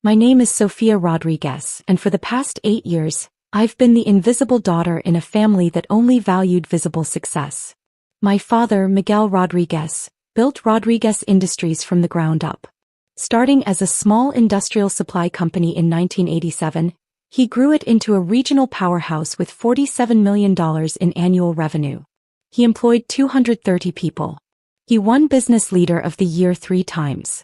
My name is Sofia Rodriguez, and for the past 8 years, I've been the invisible daughter in a family that only valued visible success. My father, Miguel Rodriguez, built Rodriguez Industries from the ground up. Starting as a small industrial supply company in 1987, he grew it into a regional powerhouse with $47 million in annual revenue. He employed 230 people. He won Business Leader of the Year 3 times.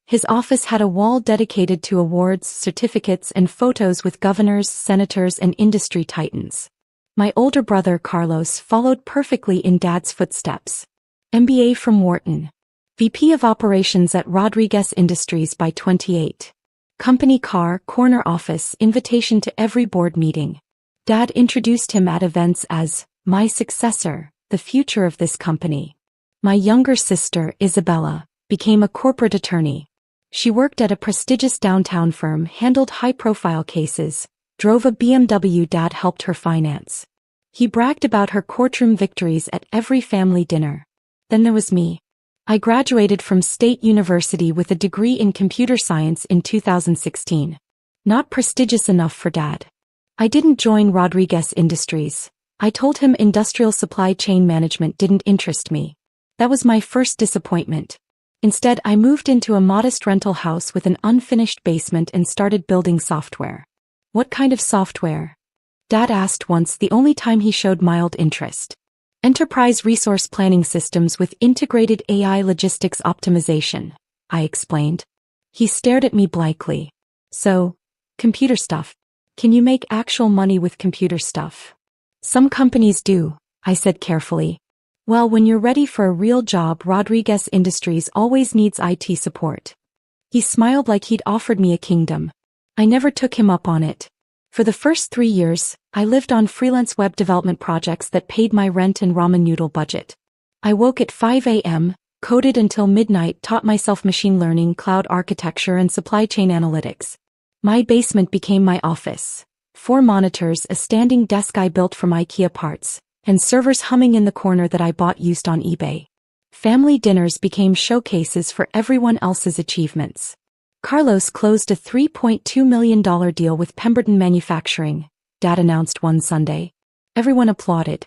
His office had a wall dedicated to awards, certificates, and photos with governors, senators, and industry titans. My older brother Carlos followed perfectly in Dad's footsteps. MBA from Wharton. VP of Operations at Rodriguez Industries by 28. Company car, corner office, invitation to every board meeting. Dad introduced him at events as my successor, the future of this company. My younger sister, Isabella, became a corporate attorney. She worked at a prestigious downtown firm, handled high-profile cases, drove a BMW Dad helped her finance. He bragged about her courtroom victories at every family dinner. Then there was me. I graduated from State University with a degree in computer science in 2016. Not prestigious enough for Dad. I didn't join Rodriguez Industries. I told him industrial supply chain management didn't interest me. That was my first disappointment. Instead, I moved into a modest rental house with an unfinished basement and started building software. What kind of software? Dad asked once, the only time he showed mild interest. Enterprise resource planning systems with integrated AI logistics optimization, I explained. He stared at me blankly. So, computer stuff. Can you make actual money with computer stuff? Some companies do, I said carefully. Well, when you're ready for a real job, Rodriguez Industries always needs IT support. He smiled like he'd offered me a kingdom. I never took him up on it. For the first 3 years, I lived on freelance web development projects that paid my rent and ramen noodle budget. I woke at 5 a.m., coded until midnight, taught myself machine learning, cloud architecture, and supply chain analytics. My basement became my office. 4 monitors, a standing desk I built from IKEA parts, and servers humming in the corner that I bought used on eBay. Family dinners became showcases for everyone else's achievements. Carlos closed a $3.2 million deal with Pemberton Manufacturing, Dad announced one Sunday. Everyone applauded.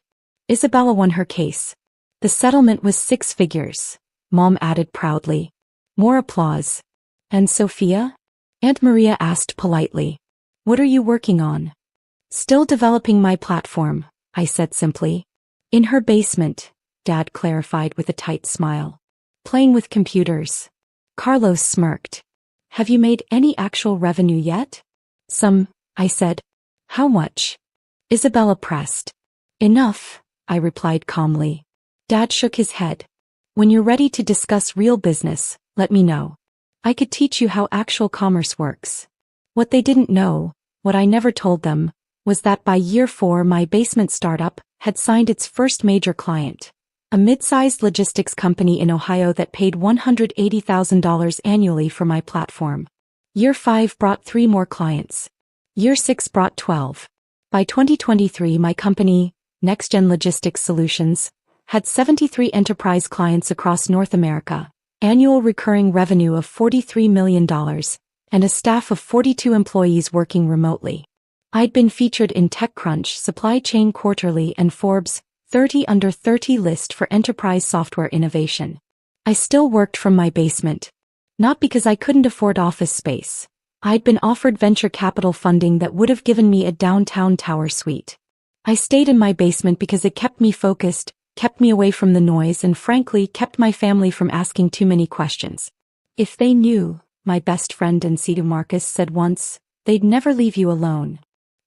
Isabella won her case. The settlement was 6 figures, Mom added proudly. More applause. And Sofia? Aunt Maria asked politely. What are you working on? Still developing my platform, I said simply. In her basement, Dad clarified with a tight smile. Playing with computers. Carlos smirked. Have you made any actual revenue yet? Some, I said. How much? Isabella pressed. Enough, I replied calmly. Dad shook his head. When you're ready to discuss real business, let me know. I could teach you how actual commerce works. What they didn't know, what I never told them, was that by year 4 my basement startup had signed its first major client. A mid-sized logistics company in Ohio that paid $180,000 annually for my platform. Year 5 brought 3 more clients. Year 6 brought 12. By 2023 my company, NextGen Logistics Solutions, had 73 enterprise clients across North America, annual recurring revenue of $43 million, and a staff of 42 employees working remotely. I'd been featured in TechCrunch, Supply Chain Quarterly, and Forbes' 30 Under 30 list for enterprise software innovation. I still worked from my basement. Not because I couldn't afford office space. I'd been offered venture capital funding that would have given me a downtown tower suite. I stayed in my basement because it kept me focused, kept me away from the noise, and frankly kept my family from asking too many questions. If they knew, my best friend and Cedu Marcus said once, they'd never leave you alone.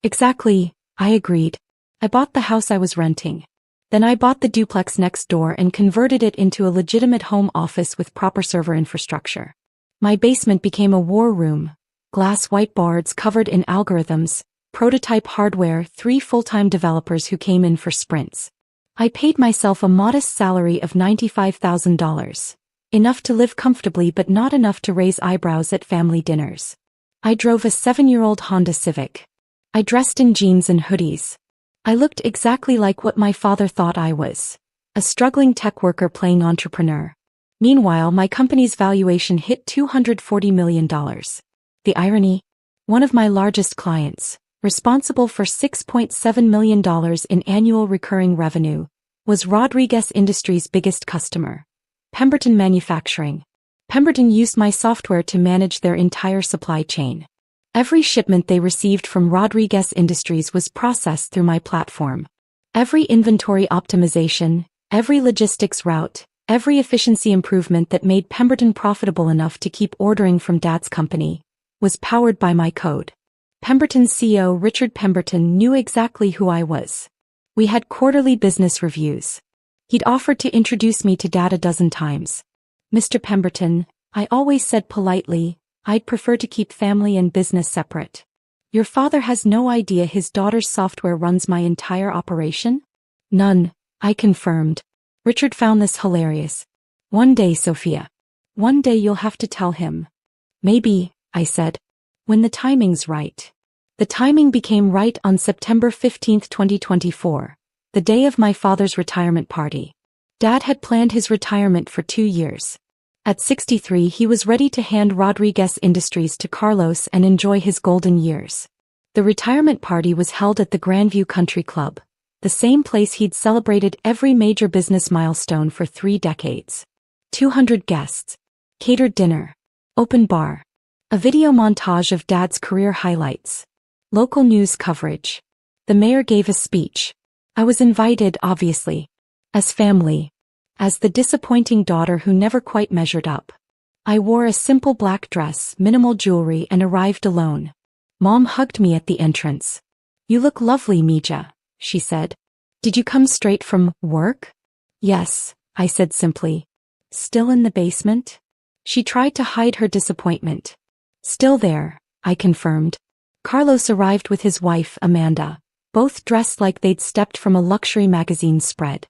Exactly, I agreed. I bought the house I was renting. Then I bought the duplex next door and converted it into a legitimate home office with proper server infrastructure. My basement became a war room. Glass whiteboards covered in algorithms, prototype hardware, 3 full-time developers who came in for sprints. I paid myself a modest salary of $95,000. Enough to live comfortably but not enough to raise eyebrows at family dinners. I drove a 7-year-old Honda Civic. I dressed in jeans and hoodies. I looked exactly like what my father thought I was. A struggling tech worker playing entrepreneur. Meanwhile, my company's valuation hit $240 million. The irony? One of my largest clients, responsible for $6.7 million in annual recurring revenue, was Rodriguez Industries' biggest customer, Pemberton Manufacturing. Pemberton used my software to manage their entire supply chain. Every shipment they received from Rodriguez Industries was processed through my platform. Every inventory optimization, every logistics route, every efficiency improvement that made Pemberton profitable enough to keep ordering from Dad's company, was powered by my code. Pemberton's CEO Richard Pemberton knew exactly who I was. We had quarterly business reviews. He'd offered to introduce me to Dad a dozen times. Mr. Pemberton, I always said politely, I'd prefer to keep family and business separate. Your father has no idea his daughter's software runs my entire operation? None, I confirmed. Richard found this hilarious. One day, Sofia. One day you'll have to tell him. Maybe, I said. When the timing's right. The timing became right on September 15, 2024, the day of my father's retirement party. Dad had planned his retirement for 2 years. At 63 he was ready to hand Rodriguez Industries to Carlos and enjoy his golden years. The retirement party was held at the Grandview Country Club, the same place he'd celebrated every major business milestone for 3 decades. 200 guests. Catered dinner. Open bar. A video montage of Dad's career highlights. Local news coverage. The mayor gave a speech. I was invited, obviously. As family. As the disappointing daughter who never quite measured up. I wore a simple black dress, minimal jewelry, and arrived alone. Mom hugged me at the entrance. You look lovely, Mija, she said. Did you come straight from work? Yes, I said simply. Still in the basement? She tried to hide her disappointment. Still there, I confirmed. Carlos arrived with his wife, Amanda, both dressed like they'd stepped from a luxury magazine spread.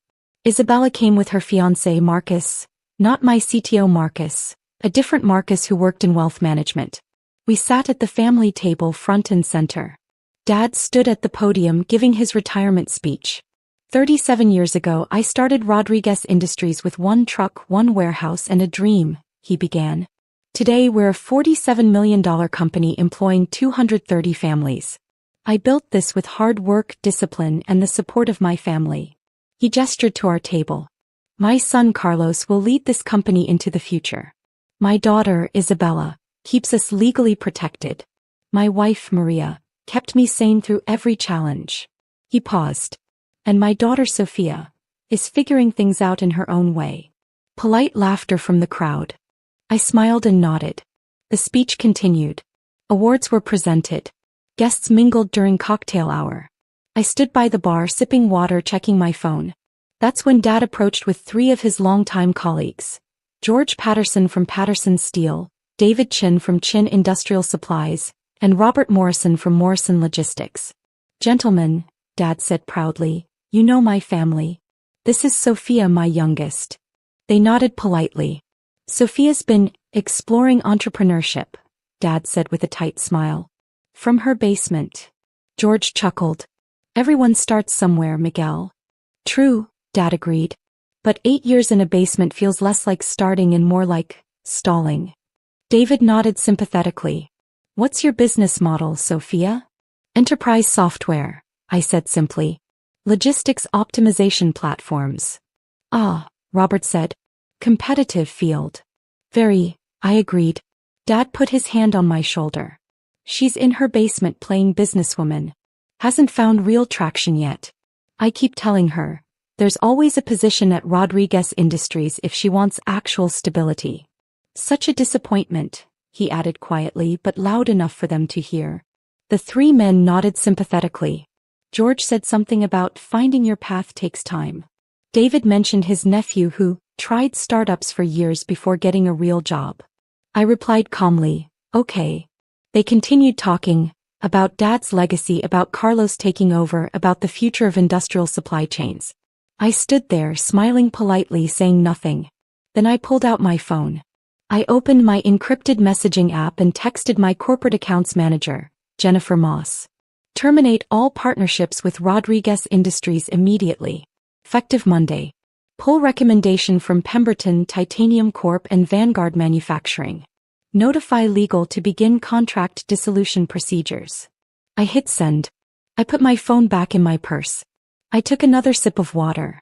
Isabella came with her fiancé Marcus, not my CTO Marcus, a different Marcus who worked in wealth management. We sat at the family table front and center. Dad stood at the podium giving his retirement speech. 37 years ago I started Rodriguez Industries with 1 truck, 1 warehouse and a dream, he began. Today we're a $47 million company employing 230 families. I built this with hard work, discipline, and the support of my family. He gestured to our table. My son Carlos will lead this company into the future. My daughter, Isabella, keeps us legally protected. My wife, Maria, kept me sane through every challenge. He paused. And my daughter, Sofia, is figuring things out in her own way. Polite laughter from the crowd. I smiled and nodded. The speech continued. Awards were presented. Guests mingled during cocktail hour. I stood by the bar sipping water, checking my phone. That's when Dad approached with 3 of his longtime colleagues. George Patterson from Patterson Steel, David Chin from Chin Industrial Supplies, and Robert Morrison from Morrison Logistics. Gentlemen, Dad said proudly, you know my family. This is Sofia, my youngest. They nodded politely. Sofia's been exploring entrepreneurship, Dad said with a tight smile. From her basement. George chuckled. Everyone starts somewhere, Miguel. True, Dad agreed. But 8 years in a basement feels less like starting and more like stalling. David nodded sympathetically. What's your business model, Sofia? Enterprise software, I said simply. Logistics optimization platforms. Ah, Robert said. Competitive field. Very, I agreed. Dad put his hand on my shoulder. She's in her basement playing businesswoman. Hasn't found real traction yet. I keep telling her, there's always a position at Rodriguez Industries if she wants actual stability. Such a disappointment, he added quietly but loud enough for them to hear. The 3 men nodded sympathetically. George said something about finding your path takes time. David mentioned his nephew who tried startups for years before getting a real job. I replied calmly, okay. They continued talking, about Dad's legacy, about Carlos taking over, about the future of industrial supply chains. I stood there smiling politely, saying nothing. Then I pulled out my phone. I opened my encrypted messaging app and texted my corporate accounts manager, Jennifer Moss. Terminate all partnerships with Rodriguez Industries immediately. Effective Monday. Pull recommendation from Pemberton Titanium Corp and Vanguard Manufacturing. Notify legal to begin contract dissolution procedures. I hit send. I put my phone back in my purse. I took another sip of water.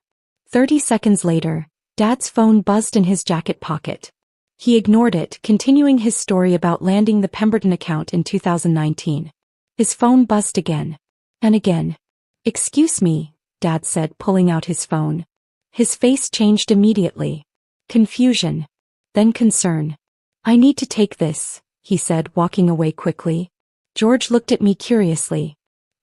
30 seconds later, Dad's phone buzzed in his jacket pocket. He ignored it, continuing his story about landing the Pemberton account in 2019. His phone buzzed again. And again. Excuse me, Dad said, pulling out his phone. His face changed immediately. Confusion. Then concern. I need to take this, he said, walking away quickly. George looked at me curiously.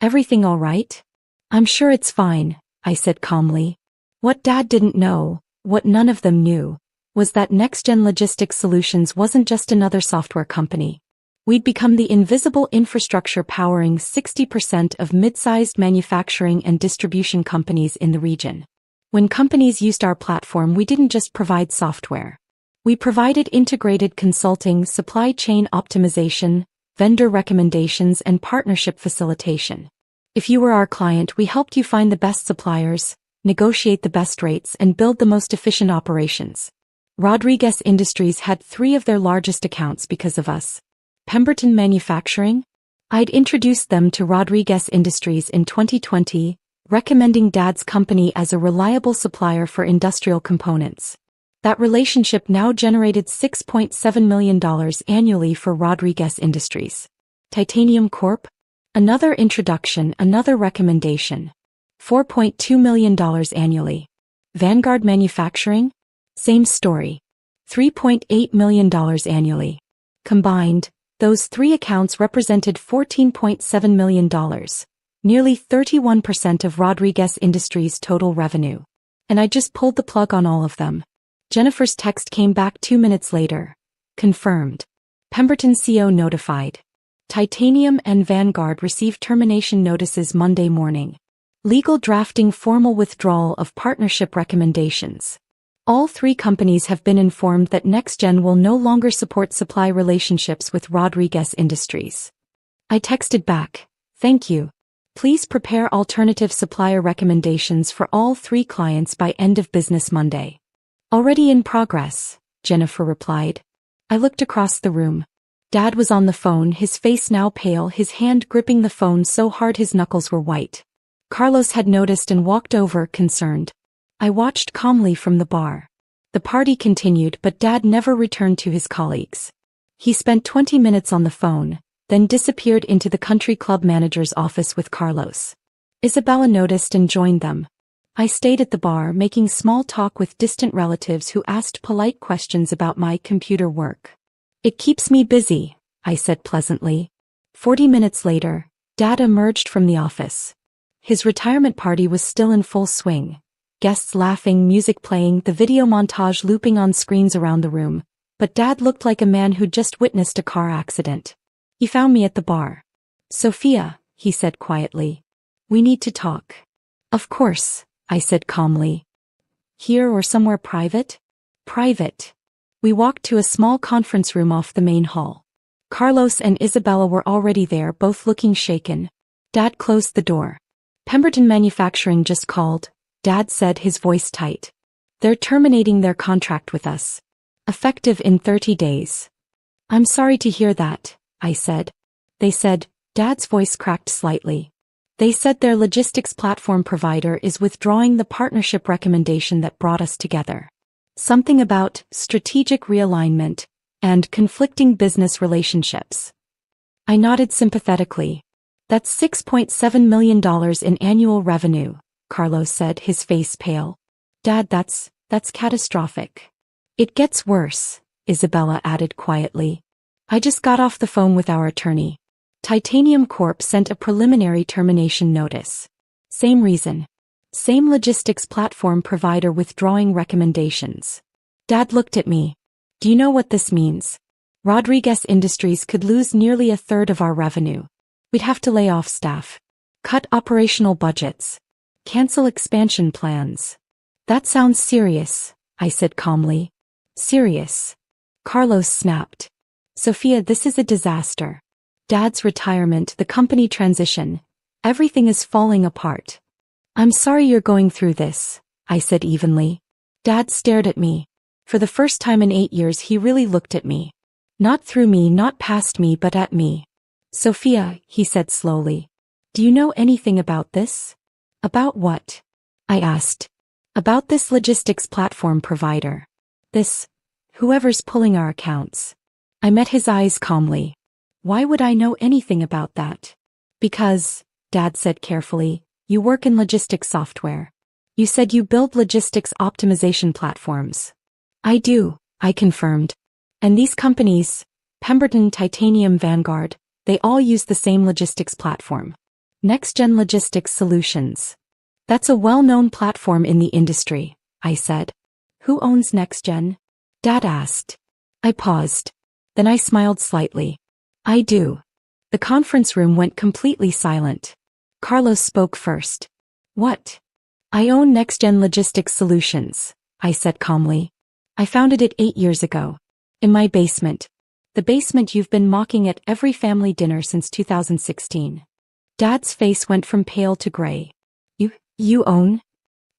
Everything all right? I'm sure it's fine, I said calmly. What Dad didn't know, what none of them knew, was that NextGen Logistics Solutions wasn't just another software company. We'd become the invisible infrastructure powering 60% of mid-sized manufacturing and distribution companies in the region. When companies used our platform, we didn't just provide software. We provided integrated consulting, supply chain optimization, vendor recommendations, and partnership facilitation. If you were our client, we helped you find the best suppliers, negotiate the best rates, and build the most efficient operations. Rodriguez Industries had 3 of their largest accounts because of us. Pemberton Manufacturing? I'd introduced them to Rodriguez Industries in 2020, recommending Dad's company as a reliable supplier for industrial components. That relationship now generated $6.7 million annually for Rodriguez Industries. Titanium Corp? Another introduction, another recommendation. $4.2 million annually. Vanguard Manufacturing? Same story. $3.8 million annually. Combined, those 3 accounts represented $14.7 million, nearly 31% of Rodriguez Industries' total revenue. And I just pulled the plug on all of them. Jennifer's text came back 2 minutes later. Confirmed. Pemberton CO notified. Titanium and Vanguard received termination notices Monday morning. Legal drafting formal withdrawal of partnership recommendations. All 3 companies have been informed that NextGen will no longer support supply relationships with Rodriguez Industries. I texted back, thank you. Please prepare alternative supplier recommendations for all 3 clients by end of business Monday. Already in progress, Jennifer replied. I looked across the room. Dad was on the phone, his face now pale, his hand gripping the phone so hard his knuckles were white. Carlos had noticed and walked over, concerned. I watched calmly from the bar. The party continued, but Dad never returned to his colleagues. He spent 20 minutes on the phone, then disappeared into the country club manager's office with Carlos. Isabella noticed and joined them. I stayed at the bar, making small talk with distant relatives who asked polite questions about my computer work. It keeps me busy, I said pleasantly. 40 minutes later, Dad emerged from the office. His retirement party was still in full swing. Guests laughing, music playing, the video montage looping on screens around the room. But Dad looked like a man who'd just witnessed a car accident. He found me at the bar. Sofia, he said quietly. We need to talk. Of course, I said calmly. Here or somewhere private? Private. We walked to a small conference room off the main hall. Carlos and Isabella were already there, both looking shaken. Dad closed the door. Pemberton Manufacturing just called, Dad said, his voice tight. They're terminating their contract with us. Effective in 30 days. I'm sorry to hear that, I said. They said, Dad's voice cracked slightly. They said their logistics platform provider is withdrawing the partnership recommendation that brought us together. Something about strategic realignment and conflicting business relationships. I nodded sympathetically. That's $6.7 million in annual revenue, Carlos said, his face pale. Dad, that's catastrophic. It gets worse, Isabella added quietly. I just got off the phone with our attorney. Titanium Corp sent a preliminary termination notice. Same reason. Same logistics platform provider withdrawing recommendations. Dad looked at me. Do you know what this means? Rodriguez Industries could lose nearly a third of our revenue. We'd have to lay off staff. Cut operational budgets. Cancel expansion plans. That sounds serious, I said calmly. Serious. Carlos snapped. Sofia, this is a disaster. Dad's retirement, the company transition. Everything is falling apart. I'm sorry you're going through this, I said evenly. Dad stared at me. For the first time in 8 years he really looked at me. Not through me, not past me, but at me. Sofia, he said slowly. Do you know anything about this? About what? I asked. About this logistics platform provider. Whoever's pulling our accounts. I met his eyes calmly. Why would I know anything about that? Because, Dad said carefully, you work in logistics software. You said you build logistics optimization platforms. I do, I confirmed. And these companies, Pemberton, Titanium, Vanguard, they all use the same logistics platform. Next-Gen Logistics Solutions. That's a well-known platform in the industry, I said. Who owns Next-Gen? Dad asked. I paused. Then I smiled slightly. I do. The conference room went completely silent. Carlos spoke first. What? I own Next-Gen Logistics Solutions, I said calmly. I founded it 8 years ago. In my basement. The basement you've been mocking at every family dinner since 2016. Dad's face went from pale to gray. You own?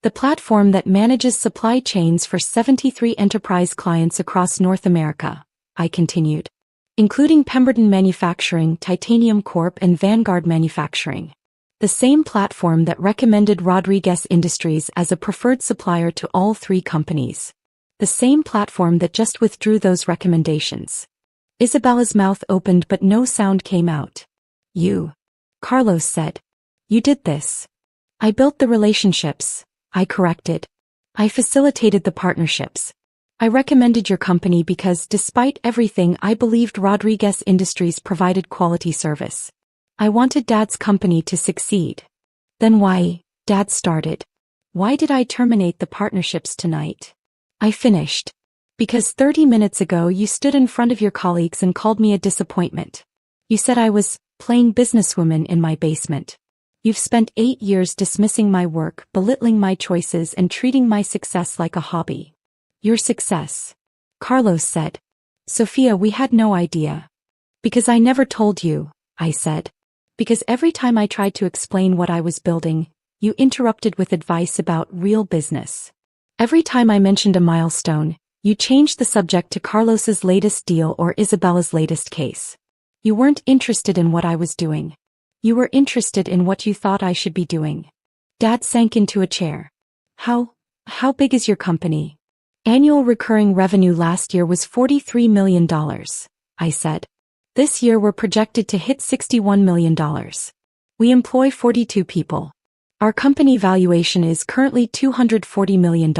The platform that manages supply chains for 73 enterprise clients across North America, I continued. Including Pemberton Manufacturing, Titanium Corp and Vanguard Manufacturing. The same platform that recommended Rodriguez Industries as a preferred supplier to all 3 companies. The same platform that just withdrew those recommendations. Isabella's mouth opened but no sound came out. You. Carlos said. You did this. I built the relationships, I corrected. I facilitated the partnerships. I recommended your company because despite everything I believed Rodriguez Industries provided quality service. I wanted Dad's company to succeed. Then why, Dad started. Why did I terminate the partnerships tonight? I finished. Because 30 minutes ago you stood in front of your colleagues and called me a disappointment. You said I was playing businesswoman in my basement. You've spent 8 years dismissing my work, belittling my choices and treating my success like a hobby. Your success. Carlos said. Sofia, we had no idea. Because I never told you, I said. Because every time I tried to explain what I was building, you interrupted with advice about real business. Every time I mentioned a milestone, you changed the subject to Carlos's latest deal or Isabella's latest case. You weren't interested in what I was doing. You were interested in what you thought I should be doing. Dad sank into a chair. How big is your company? Annual recurring revenue last year was $43 million, I said. This year we're projected to hit $61 million. We employ 42 people. Our company valuation is currently $240 million.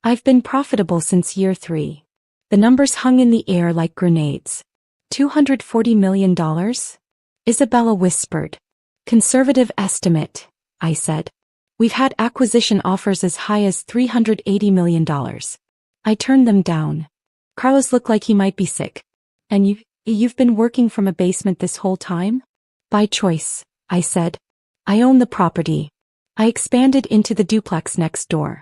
I've been profitable since year 3. The numbers hung in the air like grenades. $240 million? Isabella whispered. Conservative estimate, I said. We've had acquisition offers as high as $380 million. I turned them down. Carlos looked like he might be sick. And you've been working from a basement this whole time? By choice, I said. I own the property. I expanded into the duplex next door.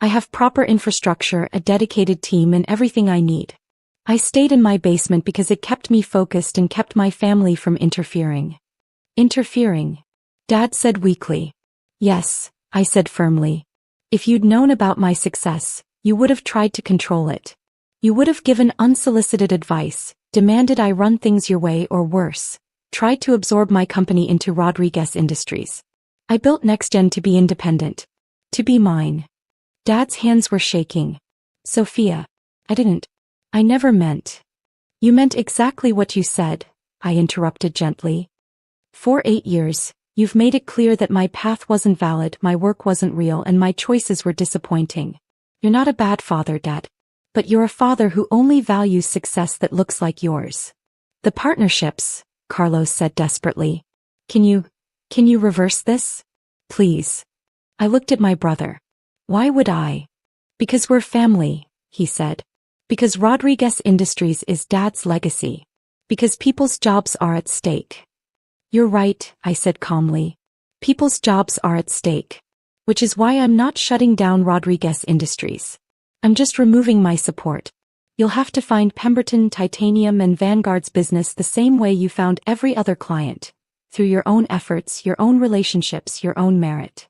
I have proper infrastructure, a dedicated team and everything I need. I stayed in my basement because it kept me focused and kept my family from interfering. Interfering? Dad said weakly. Yes, I said firmly. If you'd known about my success, you would have tried to control it. You would have given unsolicited advice, demanded I run things your way or worse, tried to absorb my company into Rodriguez Industries. I built Next-Gen to be independent. To be mine. Dad's hands were shaking. Sofia. I never meant. You meant exactly what you said, I interrupted gently. For 8 years, you've made it clear that my path wasn't valid, my work wasn't real, and my choices were disappointing. You're not a bad father, Dad. But you're a father who only values success that looks like yours. The partnerships, Carlos said desperately. Can you reverse this? Please. I looked at my brother. Why would I? Because we're family, he said. Because Rodriguez Industries is Dad's legacy. Because people's jobs are at stake. You're right, I said calmly. People's jobs are at stake. Which is why I'm not shutting down Rodriguez Industries. I'm just removing my support. You'll have to find Pemberton, Titanium and Vanguard's business the same way you found every other client. Through your own efforts, your own relationships, your own merit.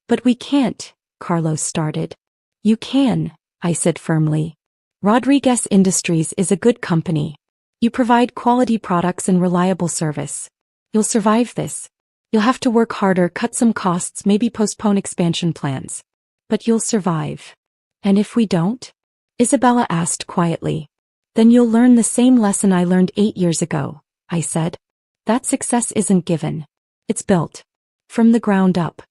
But we can't, Carlos started. You can, I said firmly. Rodriguez Industries is a good company. You provide quality products and reliable service. You'll survive this. You'll have to work harder, cut some costs, maybe postpone expansion plans. But you'll survive. And if we don't? Isabella asked quietly. Then you'll learn the same lesson I learned 8 years ago, I said. That success isn't given. It's built. From the ground up.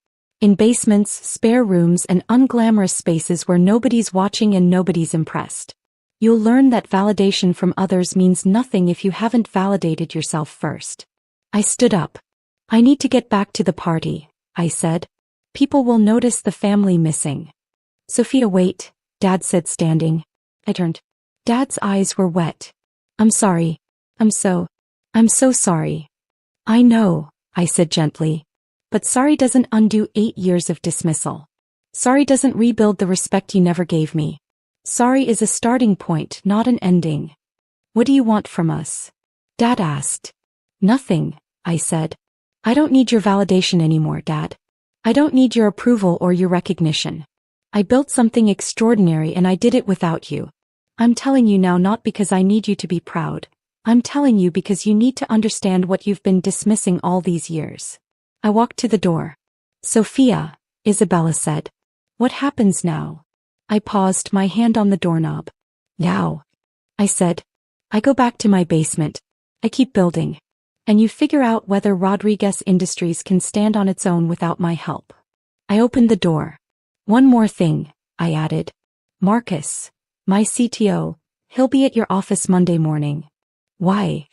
In basements, spare rooms, and unglamorous spaces where nobody's watching and nobody's impressed. You'll learn that validation from others means nothing if you haven't validated yourself first. I stood up. I need to get back to the party, I said. People will notice the family missing. Sofia, wait, Dad said, standing. I turned. Dad's eyes were wet. I'm sorry. I'm so sorry. I know, I said gently. But sorry doesn't undo 8 years of dismissal. Sorry doesn't rebuild the respect you never gave me. Sorry is a starting point, not an ending. What do you want from us? Dad asked. Nothing, I said. I don't need your validation anymore, Dad. I don't need your approval or your recognition. I built something extraordinary and I did it without you. I'm telling you now not because I need you to be proud. I'm telling you because you need to understand what you've been dismissing all these years. I walked to the door. Sofia, Isabella said. What happens now? I paused, my hand on the doorknob. Now, I said. I go back to my basement. I keep building. And you figure out whether Rodriguez Industries can stand on its own without my help. I opened the door. One more thing, I added. Marcus, my CTO, he'll be at your office Monday morning. Why?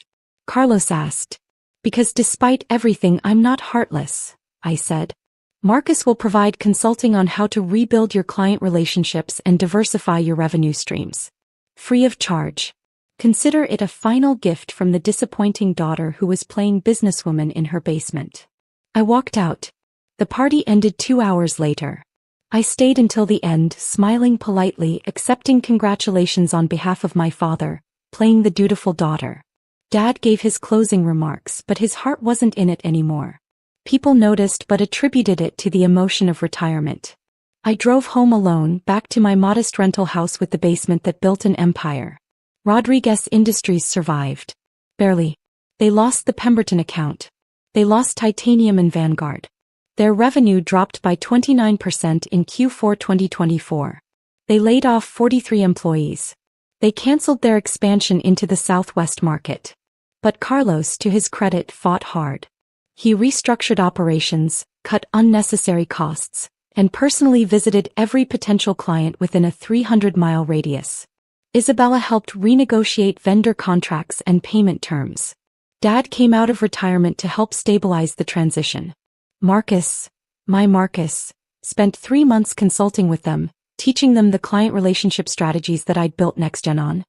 Carlos asked. Because despite everything, I'm not heartless, I said. Marcus will provide consulting on how to rebuild your client relationships and diversify your revenue streams. Free of charge. Consider it a final gift from the disappointing daughter who was playing businesswoman in her basement. I walked out. The party ended 2 hours later. I stayed until the end, smiling politely, accepting congratulations on behalf of my father, playing the dutiful daughter. Dad gave his closing remarks, but his heart wasn't in it anymore. People noticed but attributed it to the emotion of retirement. I drove home alone, back to my modest rental house with the basement that built an empire. Rodriguez Industries survived. Barely. They lost the Pemberton account. They lost Titanium and Vanguard. Their revenue dropped by 29% in Q4 2024. They laid off 43 employees. They canceled their expansion into the Southwest market. But Carlos, to his credit, fought hard. He restructured operations, cut unnecessary costs, and personally visited every potential client within a 300-mile radius. Isabella helped renegotiate vendor contracts and payment terms. Dad came out of retirement to help stabilize the transition. Marcus, my Marcus, spent 3 months consulting with them, teaching them the client relationship strategies that I'd built NextGen on.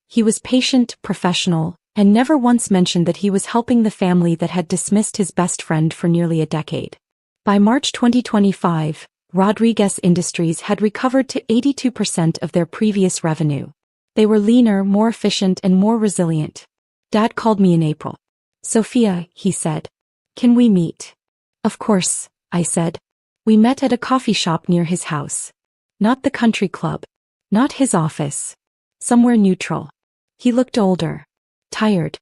He was patient, professional, and never once mentioned that he was helping the family that had dismissed his best friend for nearly a decade. By March 2025, Rodriguez Industries had recovered to 82% of their previous revenue. They were leaner, more efficient, and more resilient. Dad called me in April. Sofia, he said. Can we meet? Of course, I said. We met at a coffee shop near his house. Not the country club. Not his office. Somewhere neutral. He looked older. Tired.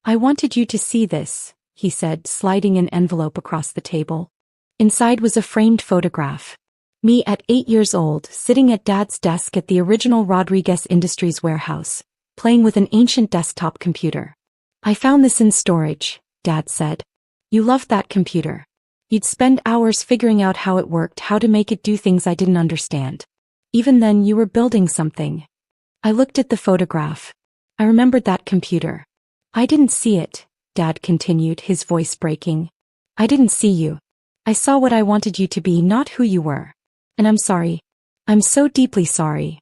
I wanted you to see this, he said, sliding an envelope across the table. Inside was a framed photograph. Me at 8 years old, sitting at Dad's desk at the original Rodriguez Industries warehouse, playing with an ancient desktop computer. I found this in storage, Dad said. You loved that computer. You'd spend hours figuring out how it worked, how to make it do things I didn't understand. Even then, you were building something. I looked at the photograph. I remembered that computer. I didn't see it, Dad continued, his voice breaking. I didn't see you. I saw what I wanted you to be, not who you were. And I'm sorry. I'm so deeply sorry.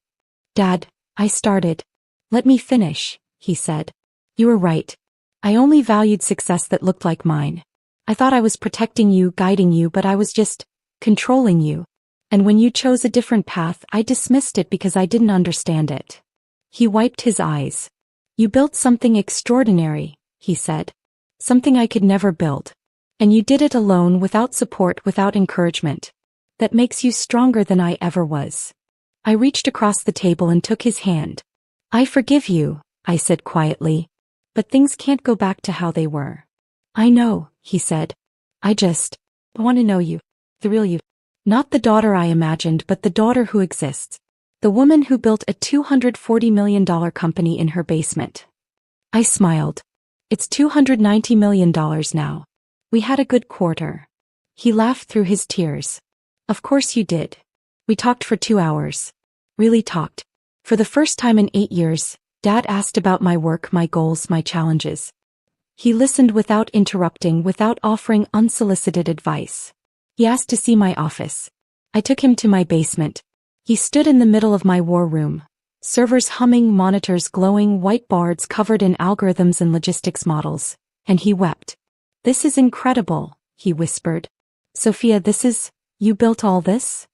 Dad, I started. Let me finish, he said. You were right. I only valued success that looked like mine. I thought I was protecting you, guiding you, but I was just controlling you. And when you chose a different path, I dismissed it because I didn't understand it. He wiped his eyes. You built something extraordinary, he said. Something I could never build. And you did it alone, without support, without encouragement. That makes you stronger than I ever was. I reached across the table and took his hand. I forgive you, I said quietly. But things can't go back to how they were. I know, he said. I just want to know you. The real you. Not the daughter I imagined, but the daughter who exists. The woman who built a $240 million company in her basement. I smiled. It's $290 million now. We had a good quarter. He laughed through his tears. Of course you did. We talked for 2 hours. Really talked. For the first time in 8 years, Dad asked about my work, my goals, my challenges. He listened without interrupting, without offering unsolicited advice. He asked to see my office. I took him to my basement. He stood in the middle of my war room. Servers humming, monitors glowing, whiteboards covered in algorithms and logistics models. And he wept. This is incredible, he whispered. Sofia, you built all this?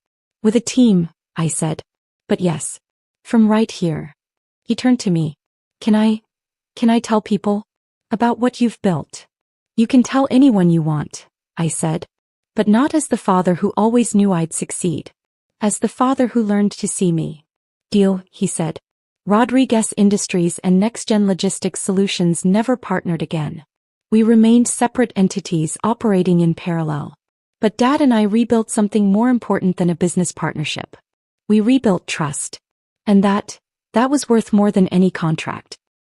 With a team, I said. But yes. From right here. He turned to me. Can I tell people about what you've built? You can tell anyone you want, I said. But not as the father who always knew I'd succeed. As the father who learned to see me. Deal, he said. Rodriguez Industries and Next Gen Logistics Solutions never partnered again. We remained separate entities operating in parallel. But Dad and I rebuilt something more important than a business partnership. We rebuilt trust. And that was worth more than any contract.